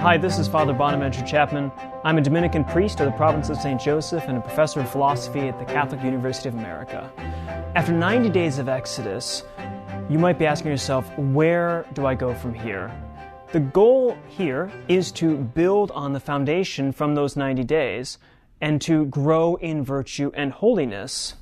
Hi, this is Father Bonaventure Chapman. I'm a Dominican priest of the province of St. Joseph and a professor of philosophy at the Catholic University of America. After 90 days of Exodus, you might be asking yourself, where do I go from here? The goal here is to build on the foundation from those 90 days and to grow in virtue and holiness.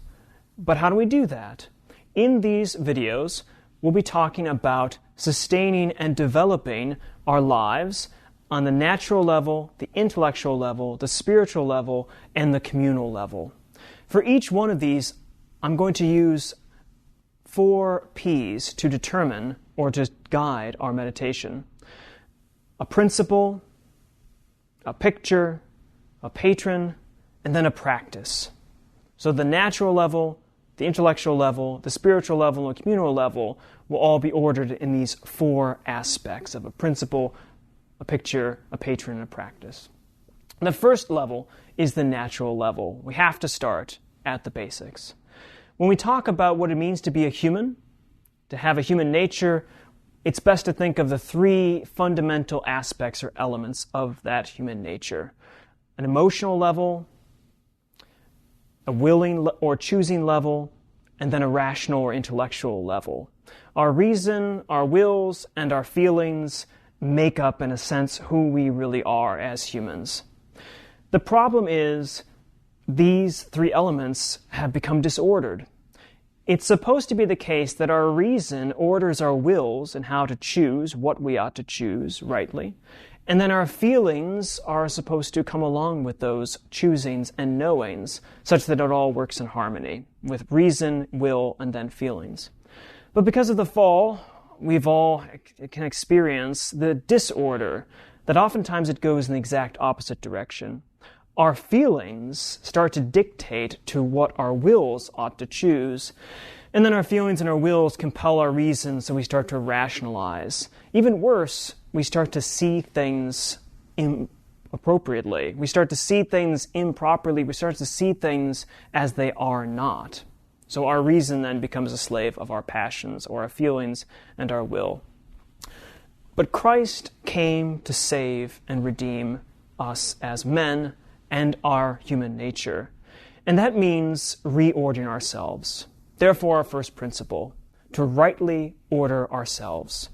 But how do we do that? In these videos, we'll be talking about sustaining and developing our lives on the natural level, the intellectual level, the spiritual level, and the communal level. For each one of these, I'm going to use 4 P's to determine or to guide our meditation. A principle, a picture, a patron, and then a practice. So the natural level, the intellectual level, the spiritual level, and the communal level will all be ordered in these 4 aspects of a principle, a picture, a patron, and a practice. The first level is the natural level. We have to start at the basics. When we talk about what it means to be a human, to have a human nature, it's best to think of the 3 fundamental aspects or elements of that human nature. An emotional level, a willing or choosing level, and then a rational or intellectual level. Our reason, our wills, and our feelings make up, in a sense, who we really are as humans. The problem is these 3 elements have become disordered. It's supposed to be the case that our reason orders our wills and how to choose what we ought to choose rightly, and then our feelings are supposed to come along with those choosings and knowings, such that it all works in harmony with reason, will, and then feelings. But because of the fall, we've all can experience the disorder that oftentimes it goes in the exact opposite direction. Our feelings start to dictate to what our wills ought to choose, and then our feelings and our wills compel our reason, so we start to rationalize. Even worse, we start to see things inappropriately. We start to see things improperly. We start to see things as they are not. So our reason then becomes a slave of our passions or our feelings and our will. But Christ came to save and redeem us as men and our human nature. And that means reordering ourselves. Therefore, our first principle, to rightly order ourselves.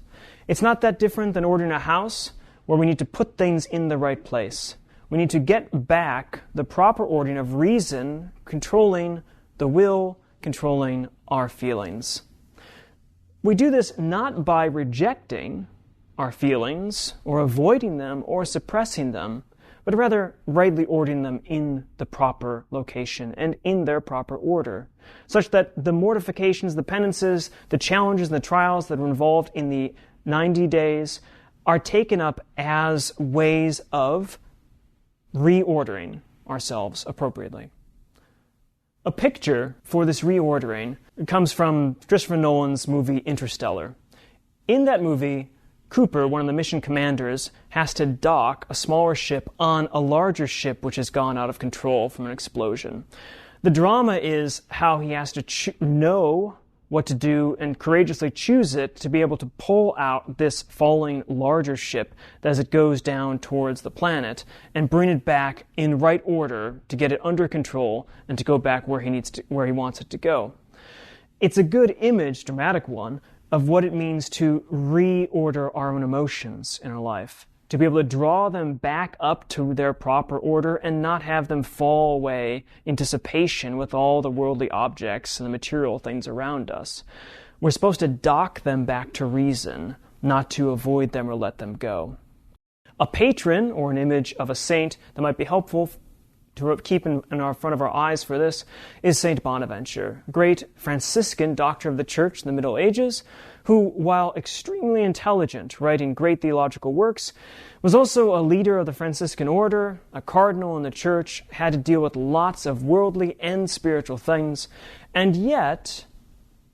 It's not that different than ordering a house where we need to put things in the right place. We need to get back the proper ordering of reason, controlling the will, controlling our feelings. We do this not by rejecting our feelings or avoiding them or suppressing them, but rather rightly ordering them in the proper location and in their proper order, such that the mortifications, the penances, the challenges, and the trials that are involved in the 90 days are taken up as ways of reordering ourselves appropriately. A picture for this reordering comes from Christopher Nolan's movie Interstellar. In that movie, Cooper, one of the mission commanders, has to dock a smaller ship on a larger ship which has gone out of control from an explosion. The drama is how he has to know what to do and courageously choose it to be able to pull out this falling larger ship as it goes down towards the planet and bring it back in right order to get it under control and to go back where he wants it to go. It's a good image, dramatic one, of what it means to reorder our own emotions in our life, to be able to draw them back up to their proper order and not have them fall away in dissipation with all the worldly objects and the material things around us. We're supposed to dock them back to reason, not to avoid them or let them go. A patron, or an image of a saint that might be helpful to keep in our front of our eyes for this, is Saint Bonaventure, great Franciscan doctor of the Church in the Middle Ages, who, while extremely intelligent, writing great theological works, was also a leader of the Franciscan order, a cardinal in the Church, had to deal with lots of worldly and spiritual things, and yet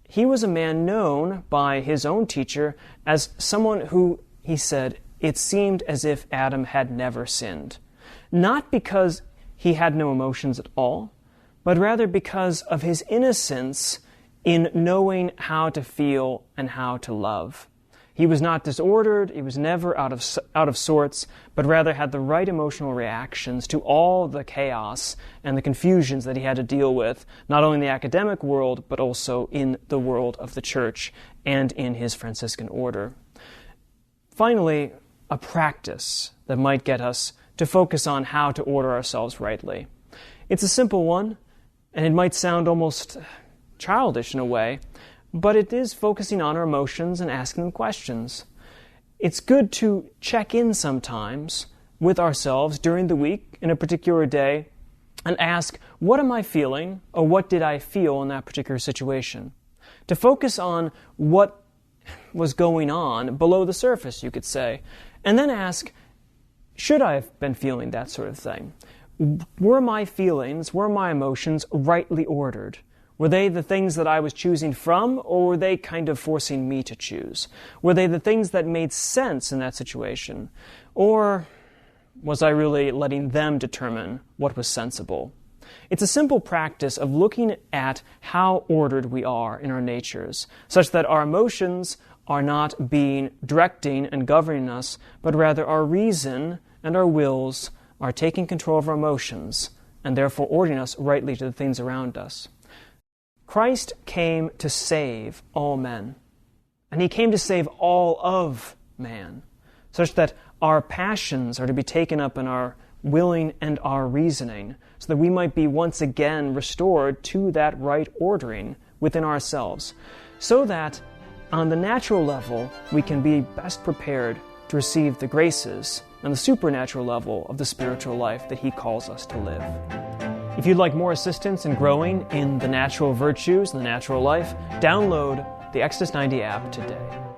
he was a man known by his own teacher as someone who, he said, it seemed as if Adam had never sinned. Not because he had no emotions at all, but rather because of his innocence in knowing how to feel and how to love. He was not disordered, he was never out of sorts, but rather had the right emotional reactions to all the chaos and the confusions that he had to deal with, not only in the academic world, but also in the world of the church and in his Franciscan order. Finally, a practice that might get us to focus on how to order ourselves rightly. It's a simple one, and it might sound almost childish in a way, but it is focusing on our emotions and asking them questions. It's good to check in sometimes with ourselves during the week in a particular day and ask, what am I feeling, or what did I feel in that particular situation? To focus on what was going on below the surface, you could say, and then ask, should I have been feeling that sort of thing? Were my feelings, were my emotions rightly ordered? Were they the things that I was choosing from, or were they kind of forcing me to choose? Were they the things that made sense in that situation? Or was I really letting them determine what was sensible? It's a simple practice of looking at how ordered we are in our natures, such that our emotions are not directing and governing us, but rather our reason and our wills are taking control of our emotions, and therefore ordering us rightly to the things around us. Christ came to save all men, and he came to save all of man, such that our passions are to be taken up in our willing and our reasoning, so that we might be once again restored to that right ordering within ourselves, so that on the natural level we can be best prepared to receive the graces and the supernatural level of the spiritual life that he calls us to live. If you'd like more assistance in growing in the natural virtues and the natural life, download the Exodus 90 app today.